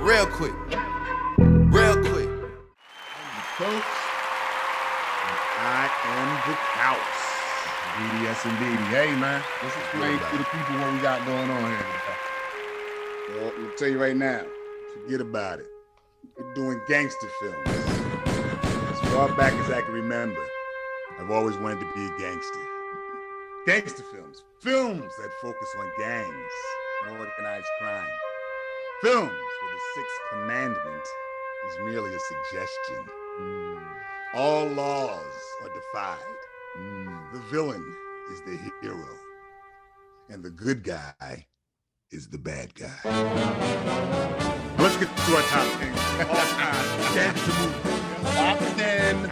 Real quick. Real quick. Folks, I am the Couch. Yes, indeed. Hey, man, let's explain to the people what we got going on here. Well, I'll tell you right now, forget about it. We're doing gangster films. As far back as I can remember, I've always wanted to be a gangster. Gangster films. Films that focus on gangs and organized crime. Films where the Sixth Commandment is merely a suggestion. All laws are defied. The villain is the hero. And the good guy is the bad guy. Let's get to our top 10 all-time gangster movies. Top 10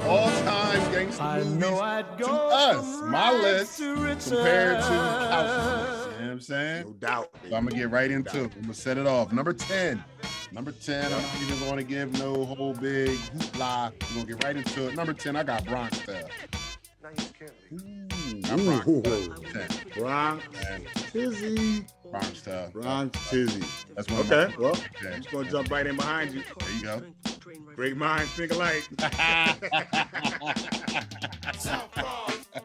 all-time gangster movies to us. My list compared to Couch. You know what I'm saying? No doubt. So I'm going to get right into it. I'm going to set it off. Number 10. I'm not even going to give no whole big hoopla. We're going to get right into it. Number 10, I got Bronx Style. Now you scared me. Bronx Tizzy. Bronx Style. Bronx Tizzy. That's one. Okay, well, Okay. I'm just going to jump right in behind you. There you go. Great minds think alike.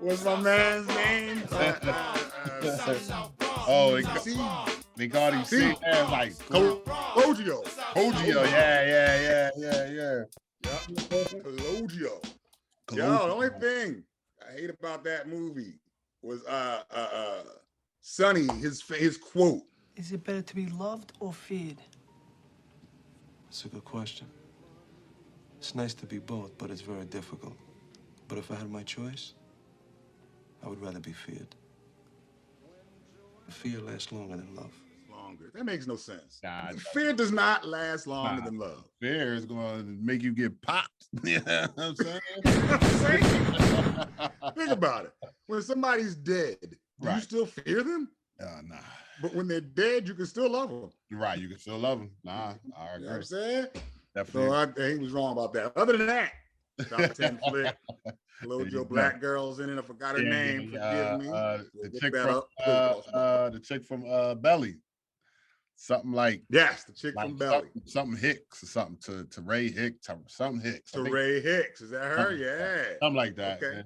What's my man's name? They call him C as like Kojio. Yeah. Yeah. Kojio. Yo, the only thing I hate about that movie was Sonny, his quote. Is it better to be loved or feared? That's a good question. It's nice to be both, but it's very difficult. But if I had my choice, I would rather be feared. Fear lasts longer than love. Longer. That makes no sense. Nah, Fear does not last longer than love. Fear is going to make you get popped. You know what I'm saying? Think about it. When somebody's dead, do you still fear them? Nah. But when they're dead, you can still love them. Right, you can still love them. Nah, I agree. You know what I'm saying? Definitely. So he was wrong about that. Other than that, top 10 flick. Lojo Black Girl's in it. I forgot her name. Forgive me. The chick from Belly. Something like the chick from Belly. Something Hicks or something to Ray Hicks. Something Hicks. To Ray Hicks. Is that her? Yeah. Something like that. Okay.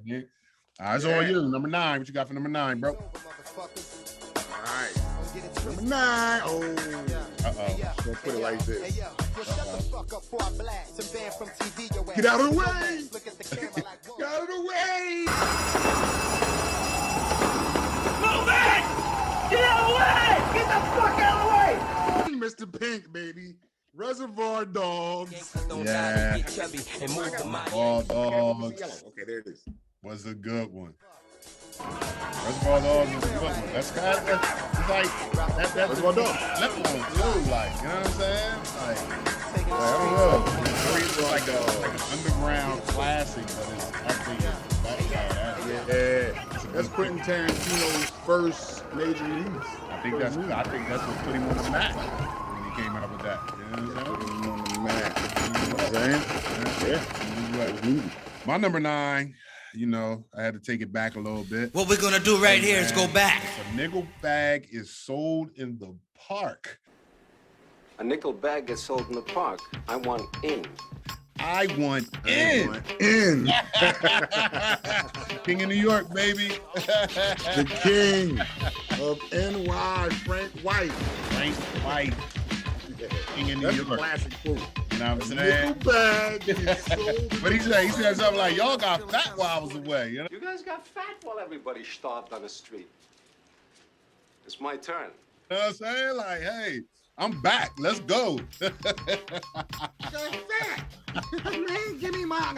It's on you. Number 9. What you got for number 9, bro? All right. Number 9. Oh. Gonna put it like this. Get out of the way! Get out of the way! Move it! Get out of the way! Get the fuck out of the way! Mr. Pink, baby. Reservoir Dogs. Yeah. Reservoir Dogs. Okay, there it is. Was a good one. Reservoir Dogs was a good one. That's kind of like that's Reservoir Dogs. Left one too, like, you know what I'm saying? Like I don't know. It's like an underground classic, but it's actually that's Quentin Tarantino's first major release. I think that's what put him on the map when he came out with that. You know what I'm saying? Yeah. My number 9. You know, I had to take it back a little bit. What we're gonna do right here is go back. A nickel bag is sold in the park. A nickel bag gets sold in the park. I want in. I want in. King of New York, baby. The king of NY, Frank White. King of New That's York. a classic quote. You know what I'm saying? Nickel bag is sold. But he said something like, y'all got fat while I was away. You know? You guys got fat while everybody starved on the street. It's my turn. You know what I'm saying? Like, hey, I'm back. Let's go. Man, give me my.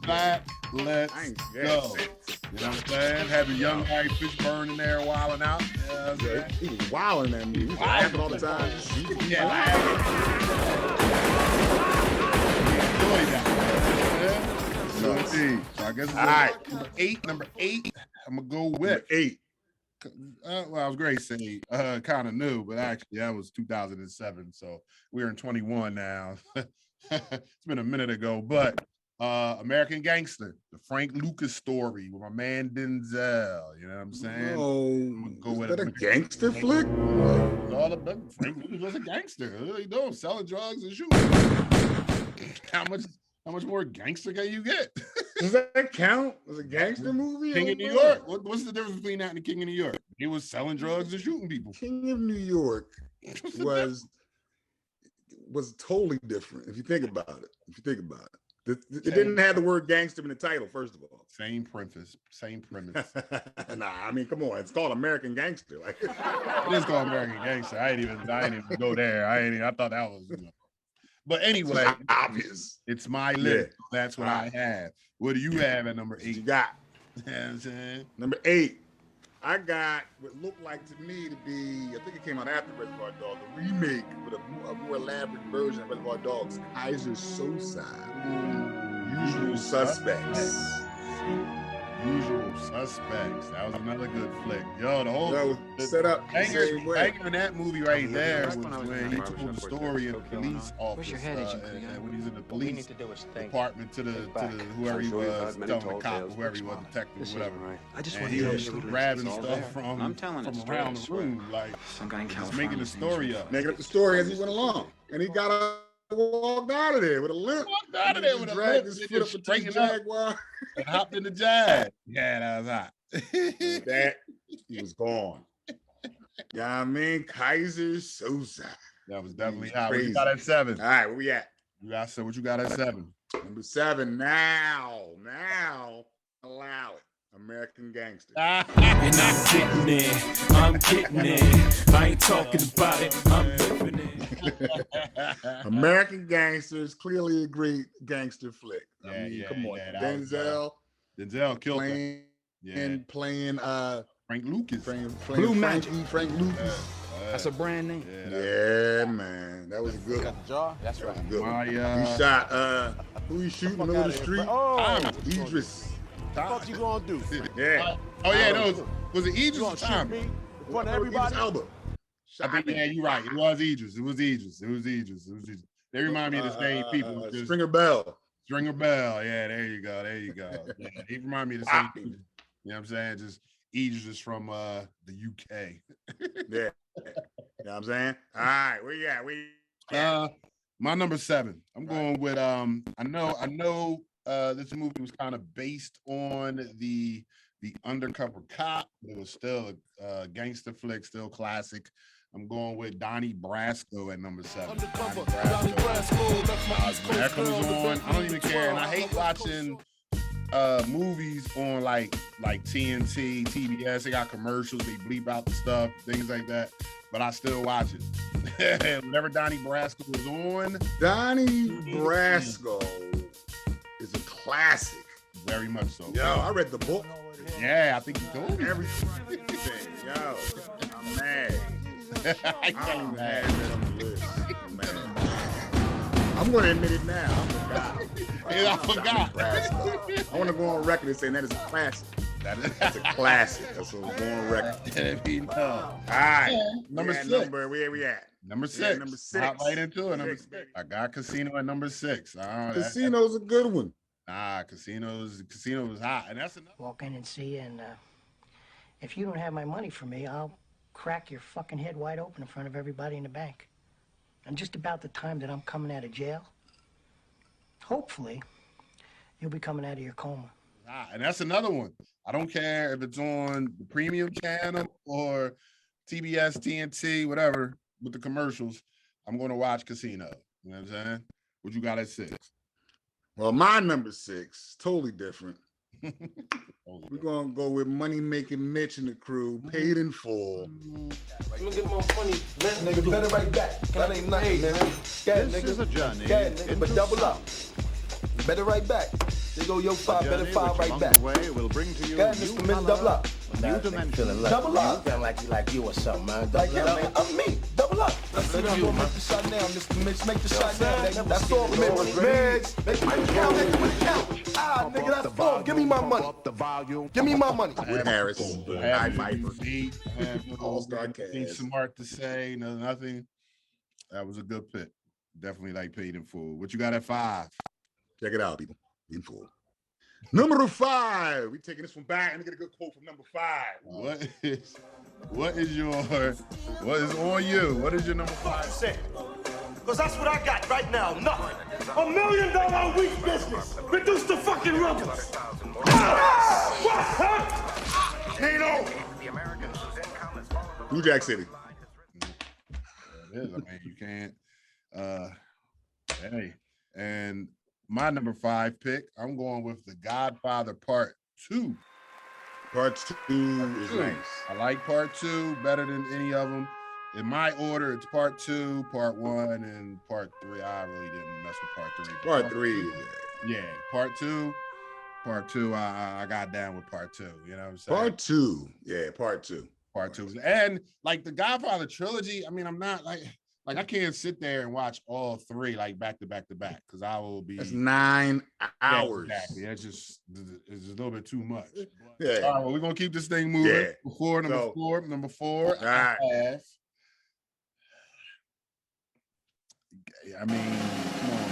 Back. Let's go. You know what I'm saying? Having young Harry Fishburne in there wilding out. You know what I'm saying? He was wilding that movie. He was laughing all the time. Yeah, So I guess it's number 8. Number 8, I'm gonna go with 8. Well, I was great to say kind of new, but actually that was 2007. So we're in 21 now. It's been a minute ago, but American Gangster, the Frank Lucas story with my man Denzel. You know what I'm saying? Oh, is that a gangster flick? All about Frank Lucas was a gangster. What are you doing? Selling drugs and shooting. How much more gangster can you get? Does that count as a gangster movie? King of New York. What's the difference between that and the King of New York? He was selling drugs and shooting people. King of New York was totally different if you think about it. It didn't have the word gangster in the title, first of all. Same premise. Nah, I mean, come on. It's called American Gangster. Like, it is called American Gangster. I ain't even go there. I thought that was, But anyway, it's obvious. It's my list. Yeah. So that's what I have. What do you have at number 8? You got. You know what I'm saying? Number 8. I got what looked like to me to be, I think it came out after Reservoir Dogs, a remake with a more elaborate version of Reservoir Dogs, Kaiser Sosa, Usual Suspects. Usual Suspects. That was another good flick. Yo, the whole set up the same way. Banger in that movie right there was when he told the story of the police officer when he's in the police department to whoever he was, telling the cop or whoever he was, detective, whatever. I just and want he to was grabbing stuff from around the room, like just making the story up. Making up the story as he went along. And he got walked out of there with a limp. Walked out of there with a limp. His foot up the Jaguar. And hopped in the Jag. Yeah, that was hot. That he was gone. Yeah, I mean, Kaiser Sosa. That was definitely hot. What you got at 7? All right, where we at? What you got at 7? Number 7. Now, allow it. American Gangster. And I'm getting it. I ain't talking about it. I'm living it. American Gangster is clearly a great gangster flick. I mean, come on, Denzel killed playing Frank Lucas, Blue Magic, Frank Lucas. That's a brand name. Yeah, man, that was a good one. That's right. Good one. He shot who he shooting in the middle of the street? Idris. What the fuck you gonna do? Yeah. Oh yeah, no, was it Idris or Tom? In front of everybody? I think, yeah, you're right. It was Idris. It was Idris. They remind me of the same people. Stringer Bell. Yeah, there you go. Yeah, he remind me of the same people. You know what I'm saying? Just Idris is from the UK. Yeah. You know what I'm saying? All right, where you at? My number 7. I'm going with I know this movie was kind of based on the Undercover Cop. It was still a gangster flick, still classic. I'm going with Donnie Brasco at number 7. Undercover, Donnie Brasco, that's my East Coast that comes on. I don't even care, and I hate watching movies on like TNT, TBS. They got commercials, they bleep out the stuff, things like that. But I still watch it. Whenever Donnie Brasco was on, Donnie Brasco is a classic. Very much so. Yo, I read the book. Yeah, I think you told me. Everything. Yo, I'm mad. I don't even have that on the list. I'm going to admit it now. I forgot. I want to go on record and say that is a classic. That's a classic. That's what we're going on record. All right. Number 6. Where we at? Number 6. Yeah, number 6. Hop right into it. I got Casino at number 6. Casino's a good one. Casino was hot, and that's enough. Walk in and see you, and if you don't have my money for me, I'll crack your fucking head wide open in front of everybody in the bank. And just about the time that I'm coming out of jail, hopefully, you'll be coming out of your coma. And that's another one. I don't care if it's on the premium channel or TBS, TNT, whatever, with the commercials. I'm going to watch Casino. You know what I'm saying? What you got at 6? Well, my number 6, totally different. We're going to go with Money Making Mitch and the crew, Paid in Full. Let me get more money, man. Nigga, better right back. That ain't nothing, man. This is a journey. Nigga, but double up. Better right back. They go your 5, better 5 right back. Will bring to you Mr. Mitch, double up. new dimension. Double up. You sound like you or something, man. Like, yeah, man, I'm me. Double up. Let's see how make the shot now, Mr. Mitch. Make the shot now. That's all, Mitch. Make it count. Make it count. Ah, nigga, that's 4. Give me my money. Give me my money. Wood Harris, High Viper, All-Star Anything smart to say? No, nothing. That was a good pick. Definitely like Paid in Full. What you got at 5? Check it out, people. In full. Number 5. We taking this one back. Let me get a good quote from number 5. What is on you? What is your number 5? Say, because that's what I got right now. Nothing. $1 million a week business. Reduce the fucking rubbers. Nino. New Jack City. It is. I mean, you can't. Hey, and my number 5 pick, I'm going with The Godfather Part 2. Part 2 is nice. I like Part 2 better than any of them. In my order, it's Part 2, Part 1, and Part 3. I really didn't mess with Part 3. Part 3. Yeah, Part 2. Part 2, I got down with Part 2. You know what I'm saying? Part 2. Yeah, Part 2. Part 2. And like the Godfather trilogy, I mean, I'm not like I can't sit there and watch all 3 like back to back to back because I will be. That's 9 hours. Yeah, exactly. It's a little bit too much. Yeah. All right, well, we're gonna keep this thing moving. Yeah. Number four. All right. I mean, come on,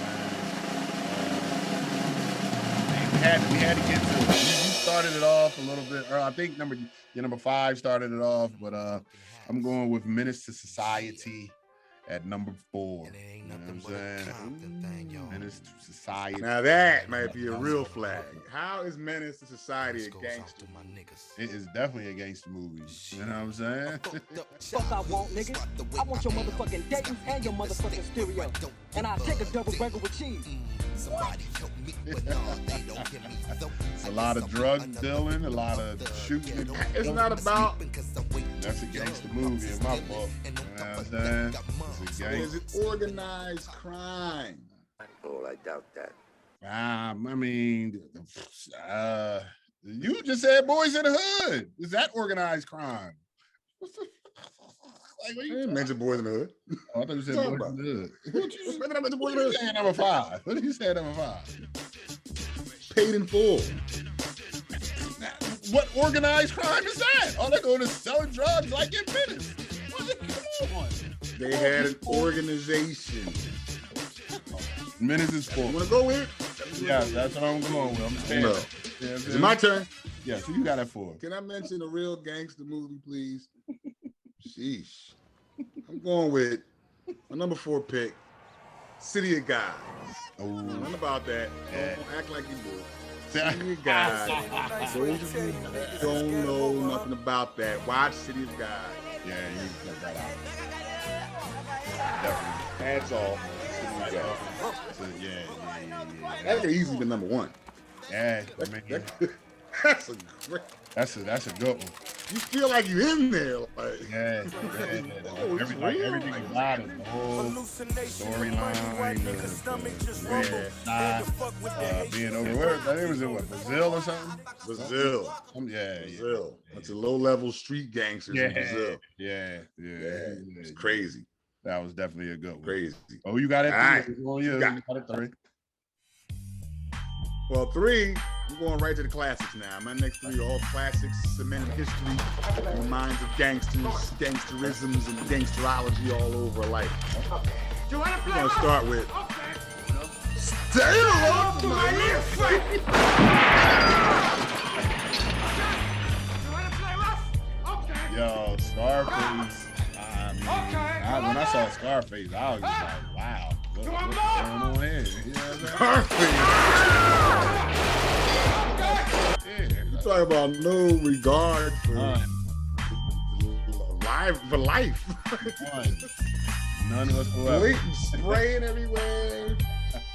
man. We had to get to it. You started it off a little bit. I think your number 5 started it off, but I'm going with Menace to Society at number 4. You know what I'm saying? Menace to Society. Now that might be a real flag. How is Menace to Society a gangster? It is definitely a gangster movie. You know what I'm saying? Fuck I want, nigga. I want your motherfucking Dayton and your motherfucking stereo. And I'll take a double burger with cheese. A lot of drug dealing, a lot of shooting. It's not about. That's a gangster movie in my book. You know what I'm saying? It's a Is it organized crime? Oh, I doubt that. I mean, you just said Boys in the Hood. Is that organized crime? I didn't mention Boys in the Hood. Oh, I thought you said Boys in the Hood. What you saying number 5? What did you say number 5? Paid in full. What organized crime is that? All they're doing is selling drugs like in Venice. Come on. They had an organization. Menace is full. You want to go with? Yeah, that's what I'm going with. I'm saying. No. Yeah, Is it my turn? Yeah, so you got that 4. Can I mention a real gangster movie, please? Sheesh. I'm going with my number 4 pick, City of God. Oh, nothing about that. Yeah. Don't act like you do. City of God. Those of you who don't know nothing about that, watch City of God. Yeah, you cut that out. Definitely. That's all. City of God. So, yeah. That could easily be number 1. Yeah, I mean, That's a great. that's a good one. You feel like you're in there. Like, Yeah. Oh, it's Everything real. about it, the whole storyline, being over where? I think it was in what, Brazil or something? Brazil. Yeah. Brazil. That's a low-level street gangsters in Brazil. Yeah. It's crazy. That was definitely a good one. Crazy. Oh, you got it. All right. You got it 3. Well, 3, I'm going right to the classics now. My next 3 are all classics, cemented history in the minds of gangsters, gangsterisms, and gangsterology all over life. We're going to start with Stay Off My Yo, Scarface. When I saw Scarface, I was just like, wow. What's going on here? You know what Scarface. You talk about no regard for life. None whatsoever. Blatant spraying everywhere.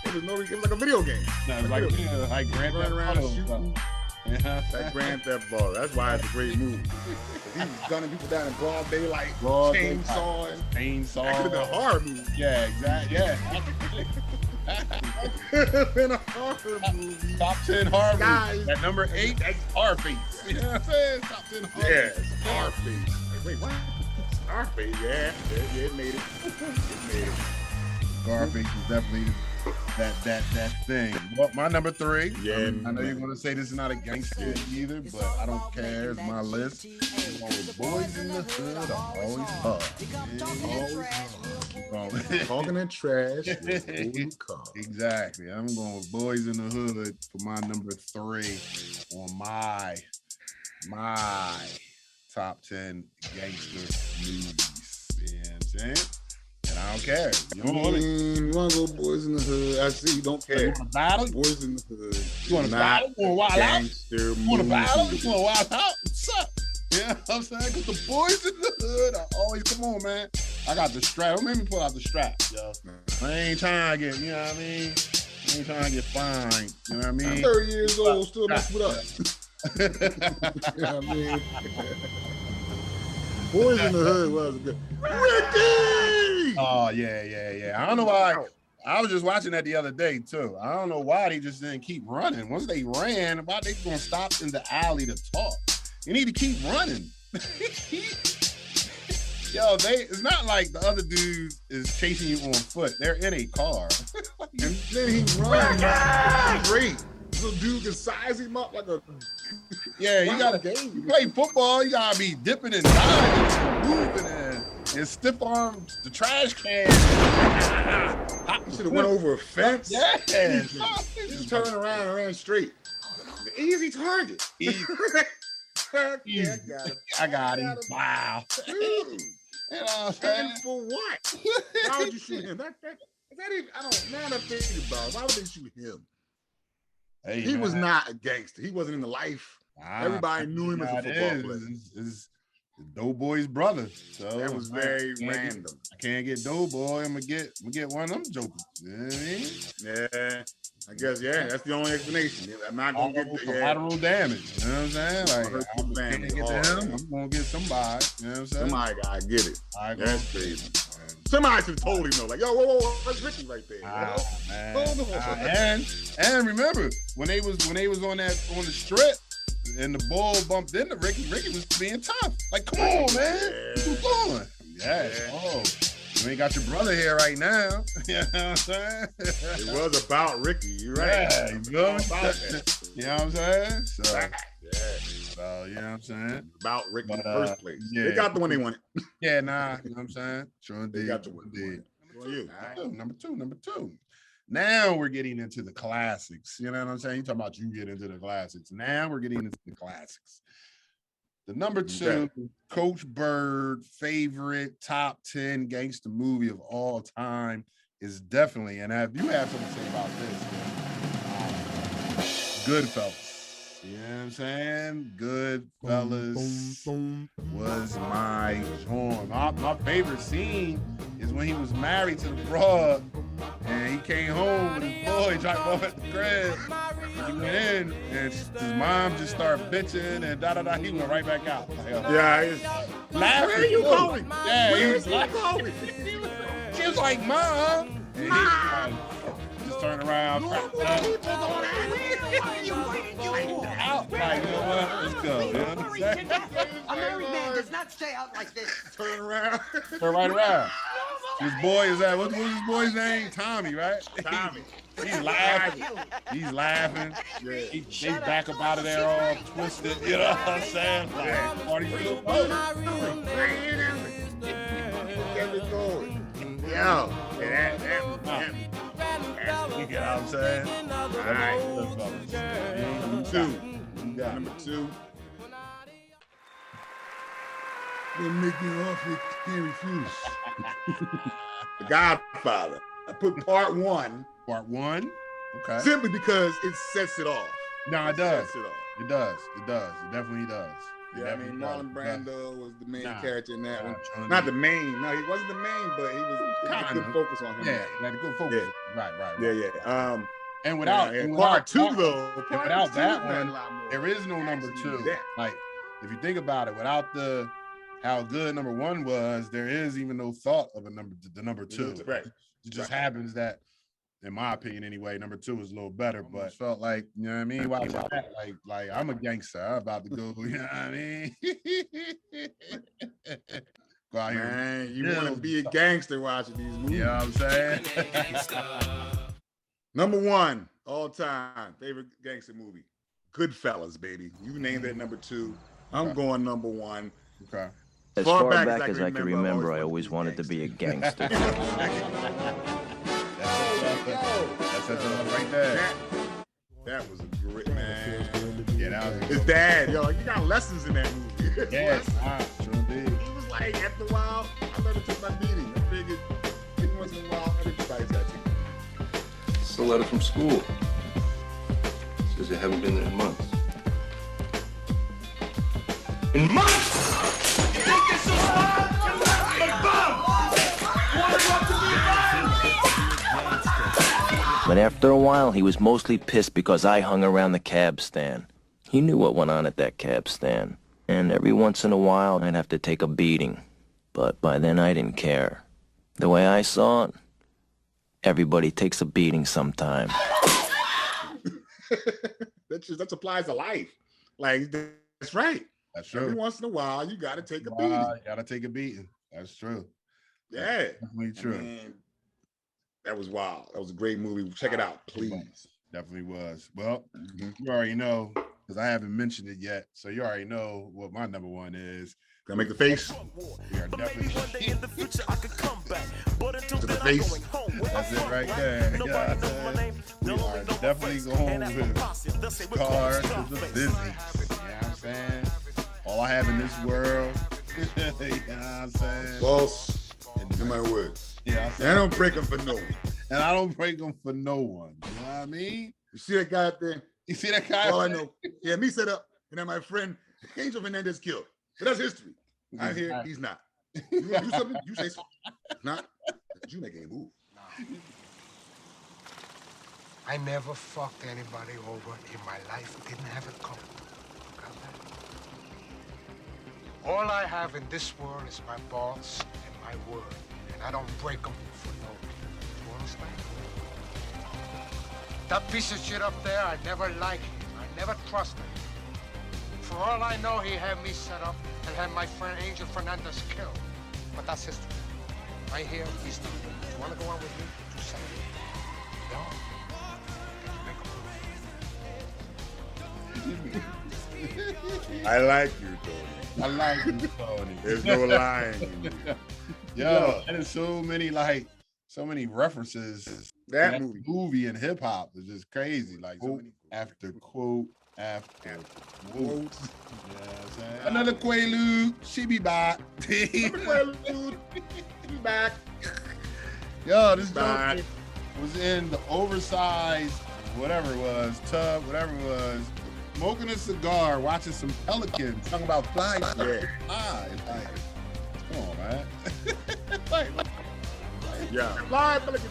It was like a video game. No, it was like Grand Theft running around Auto. shooting. That Grand Theft Auto. That's why it's a great movie. He was gunning people down in broad daylight, chainsawing. That could have been a horror movie. Yeah, exactly. Yeah. Could have been a horror movie. Top 10 horror Guys. movies. At number 8, that's Scarface. You know what I'm saying? Top 10 horror Yeah, movies. Scarface. Wait, what? Scarface, yeah, it made it. Scarface is definitely that thing. Well, my number 3. Yeah, I know you're going to say this is not a gangster either, but I don't care. It's my list. Boys in the Hood are always hard. Always hard. Talking that trash. Exactly. I'm going with Boys in the Hood for my number 3 on my top 10 gangster movies. You know what I'm saying? And I don't care. You don't want to go Boys in the Hood. I see you don't care. You want to battle? Boys in the Hood. You want to battle? You want to wild out? You want to battle? You want to wild out? What's up? You know what I'm saying? Because the Boys in the Hood are always, come on, man. I got the strap. Don't make me pull out the strap, yo. I ain't trying to get, you know what I mean? I ain't trying to get fined. You know what I mean? I'm 30 years old, still mess with us. You know what I mean? Boys in the Hood was good. Ricky! Oh, yeah. I don't know why. I was just watching that the other day, too. I don't know why they just didn't keep running. Once they ran, why they gonna stop in the alley to talk? You need to keep running. Yo, it's not like the other dude is chasing you on foot. They're in a car. And then he runs great. So dude can size him up like a... Yeah, you play football, you gotta be dipping and diving, moving and stiff arms the trash can. You should have went over a fence. Yeah. Just turned around and ran straight. The easy target. Yeah, I got him. Wow. Dude. You know what I'm saying? And for what? Why would you shoot him? That even, I don't know that thing about. Why would they shoot him? Hey, he was not a gangster. He wasn't in the life. Everybody knew him as a football player. It's Doughboy's brother. So that was very random. I can't get Doughboy. I'm gonna get one of them jokers. You know what I mean? Yeah. I guess, that's the only explanation. I'm not going to get the collateral damage. You know what I'm saying? Like, I'm going to get to him. I'm going to get somebody. You know what I'm saying? Somebody got to get it. That's crazy. Somebody should have told him, though. Like, yo, whoa, that's Ricky right there. And remember, when they was on the strip and the bull bumped into Ricky was being tough. Like, come on, man. What you doing? Oh. You ain't got your brother here right now. You know what I'm saying? It was about Ricky. You're right. Yeah, you know what I'm saying? So, you know what I'm saying? About Ricky in the first place. Yeah. They got the one they wanted. Yeah, nah, you know what I'm saying? Sure they got the one they wanted. Number two. Now we're getting into the classics. You know what I'm saying? You talking about you get into the classics. Now we're getting into the classics. The number 2, Coach Bird favorite top 10 gangster movie of all time is definitely, and if you have something to say about this, Goodfellas. You know what I'm saying? Goodfellas was my joint. My favorite scene is when he was married to the broad and he came home with his boy, dropped off at the crib. He went in and his mom just started bitching and da-da-da. He went right back out. Laughing. Where are you going? Yeah, he was laughing. She was like, Mom. And he just turned around. Out. Like, you know what? Let's go. You know what I'm saying? A married man does not stay out like this. Turn around. Turn right around. His boy is that? What's his boy's name? Tommy, right? Tommy. He's laughing. Yeah. They back up out of there all twisted. You know what I'm saying? Like, party still going. Yo. You get what I'm saying? All right. Number 2. They'll make me offer, can't refuse. The Godfather. I put part 1. Part 1? Okay. Simply because it sets it off. No, it does. It does. It definitely does. Yeah, I mean, Marlon Brando was the main character in that one. Not the main. No, he wasn't the main, but he was a good focus on him. Yeah, he had a good focus. Yeah. Right. Yeah. And without part 2, though, without that one, there is no number 2. Like, if you think about it, without how good number 1 was, there is even no thought of the number 2. Right. It just happens that, in my opinion anyway, number 2 is a little better, but felt like, you know what I mean? Watch that, like I'm a gangster. I'm about to go, you know what I mean? Go out here. Man, you want to be a gangster watching these movies. You know what I'm saying? Number 1, all time, favorite gangster movie. Goodfellas, baby. You named that number 2. I'm going number 1. Okay. As far back as I can remember, I always wanted to be a gangster. That's it right there. That was a great man. Yeah, that was His dad, yo, you got lessons in that movie. Yes, sure did. He was like, after a while, I never took my beating. I figured every once in a while, everybody's got to. It's a letter from school. Says you haven't been there in months. In months! You think it's so hard? But after a while, he was mostly pissed because I hung around the cab stand. He knew what went on at that cab stand. And every once in a while, I'd have to take a beating. But by then, I didn't care. The way I saw it, everybody takes a beating sometime. That applies to life. Like, that's right. That's true. Every once in a while, you got to take a beating. You got to take a beating. That's true. Yeah. That's definitely true. I mean, that was wild. That was a great movie. Check it out, please. Definitely was. Well, you already know, because I haven't mentioned it yet, so you already know what my number one is. Gonna make the face? We are definitely to the face. That's it right there. Yeah, we are definitely going with Scar to the Busy. You know what I'm saying? All I have in this world. You know what I'm saying? Boss, in my words. Yeah, and I don't break them for no one. And I don't break them for no one. You know what I mean? You see that guy out there? You see that guy? All I know. Yeah, me set up, and then my friend Angel Fernandez killed. But that's history. I'm here, he's not. You want to do something? You say something. If not, you make a move. I never fucked anybody over in my life. Didn't have it coming. Got that? All I have in this world is my balls and my word. And I don't break them for no one. You understand? That piece of shit up there, I never liked him. I never trusted him. For all I know, he had me set up and had my friend Angel Fernandez killed. But that's history. Right here, he's not. You want to go on with me? You say it. No. I like you, Tony. I like you, Tony. There's no lying in you. Yo, there's so many references. That movie and hip hop is just crazy. Like so many after quote after quote. Yeah, another Quaalude, she be back. Quaalude, she be back. Yo, this joke was in the oversized whatever it was, tub, whatever it was, smoking a cigar, watching some pelicans, talking about flying. Yeah. Like, come on, man. Yeah. Fly pelican.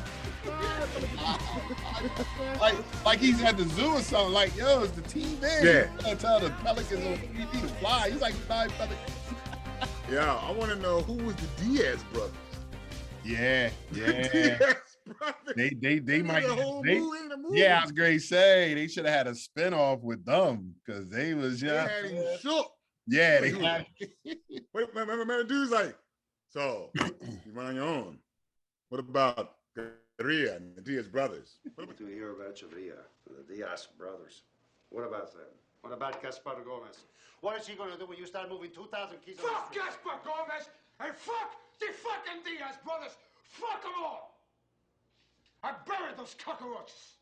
like he's at the zoo or something. Like, yo, it's the team there. Yeah. You tell the pelicans on TV to fly. He's like flying pelicans. Yeah, I want to know who was the Diaz brothers. Yeah. Diaz brothers. They might. Yeah, I was going to say they should have had a spinoff with them because they was They had him shook. Yeah, they had. Wait, remember, dude's like, so you run on your own. What about Ria and the Diaz brothers? What do you hear about Chavilla, the Diaz brothers? What about them? What about Gaspar Gomez? What is he going to do when you start moving 2,000 kids? Fuck Gaspar Gomez and fuck the fucking Diaz brothers. Fuck them all. I buried those cockroaches.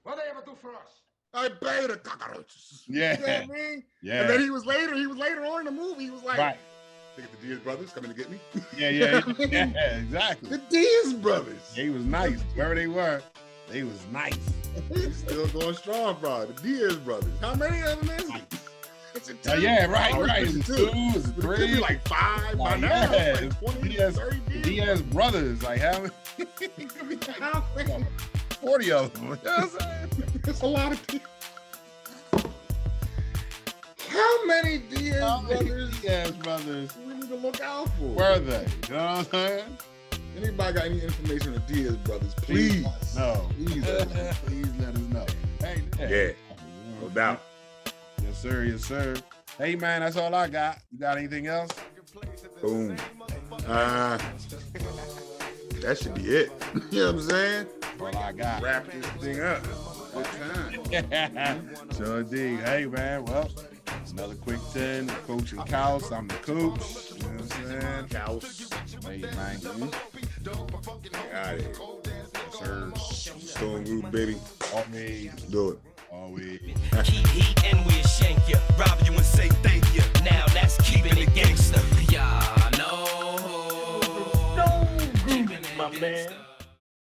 What they ever do for us? I buried the cockroaches. Yeah. You know what I mean? Yeah. And then he was later on in the movie, he was like, right. Look at the Diaz brothers coming to get me. Yeah, exactly. The Diaz brothers. They was nice. Wherever they were, they was nice. He's still going strong, bro. The Diaz brothers. How many of them is it? It's a two. Yeah, right. It's It's a two. two, it's a It could three. be like five by now. Yeah, Like 20, 30 Diaz brothers. Like how many? It could be like 40 of them. You know what I'm saying? It's a lot of people. How many Diaz brothers we need to look out for? Were they? You know what I'm saying? Anybody got any information on the Diaz brothers? Please. No. Please let us know. Hey, yeah. No doubt. Yes, sir. Yes, sir. Hey, man, that's all I got. You got anything else? Boom. That should be it. You know what I'm saying? All I got. Wrap this thing up. Good time. Sure indeed. Hey, man, well, Another quick 10. Coach and Kaus. I'm the coach. You know what I'm saying? Kaus. Hey, man. Got it. Yes, sir. Stone Root, baby. Always. Do it. Always. Keep heat and we'll shank you. Rob you and say thank you. Now that's keeping it gangster. Y'all know. My man.